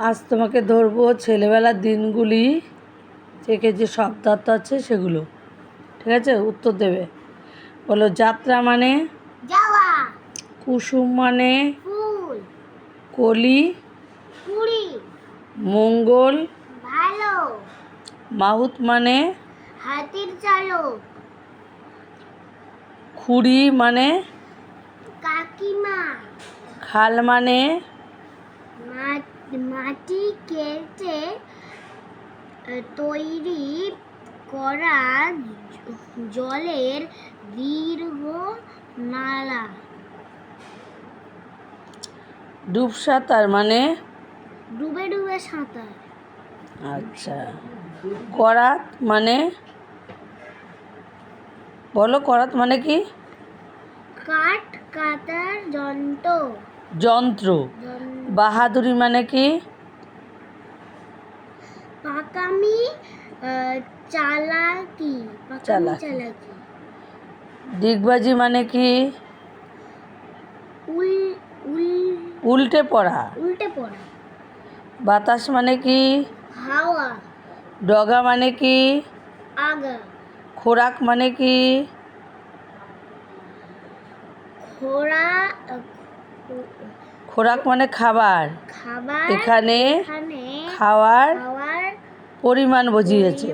আজ তোমাকে ধরবো ছেলেবেলার দিনগুলি থেকে যে শব্দার্থ আছে সেগুলো, ঠিক আছে? উত্তর দেবে। বলো, যাত্রা মানে যাওয়া, কুসুম মানে ফুল, কলি, কুড়ি, মঙ্গল, ভালো, মাহুত মানে হাতির চালক, খুঁড়ি মানে কাকিমা, খাল মানে মাটি কেটে তৈরি করা জলের দীর্ঘ নালা। ডুব সাঁতার মানে ডুবে ডুবে সাঁতার। আচ্ছা। করাত মানে বলো, করাত মানে কি? কাঠ কাটার যন্ত্র। যন্ত্র। বাহাদুরি মানে কি? পাকামি, চালাকি। চালাকি। ডিগবাজি মানে কি? উল্টে পড়া। বাতাস মানে কি? হাওয়া। ডগা মানে কি? আগা। খোরাক মানে কি? খোরাক মানে খাবার। এখানে খাওয়ার পরিমাণ বুঝিয়েছে,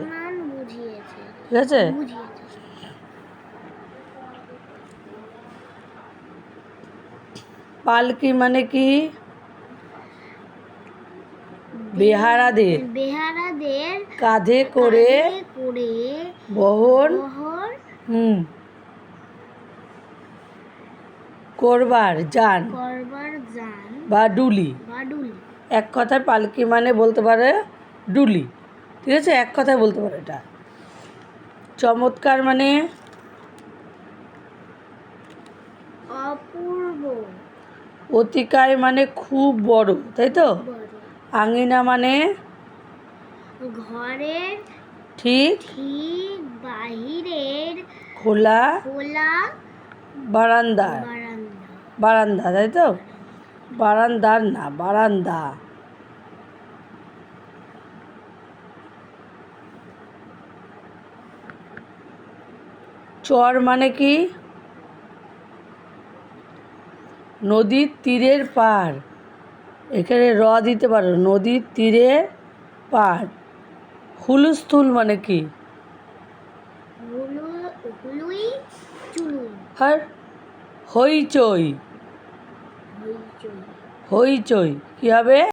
ঠিক আছে? পালকি মানে কি? বেহারাদের কাঁধে করে বহন করবার যান বা ডুলি। এক কথায় পালকি মানে বলতে পারে ডুলি, ঠিক আছে? এক কথায় বলতে পারে এটা। চমৎকার মানে অপূর্ব। অতিকায় মানে খুব বড়, তাই তো? আঙিনা মানে ঘরের ঠিক বাহিরের খোলা বারান্দা, তাই তো? বারান্দার না, বারান্দা। চর মানে কি? নদীর তীরের পাড়। এখানে র দিতে পারো, নদীর তীরের পাড়। হুলস্থুল মানে কি? হইচই। কি হবে?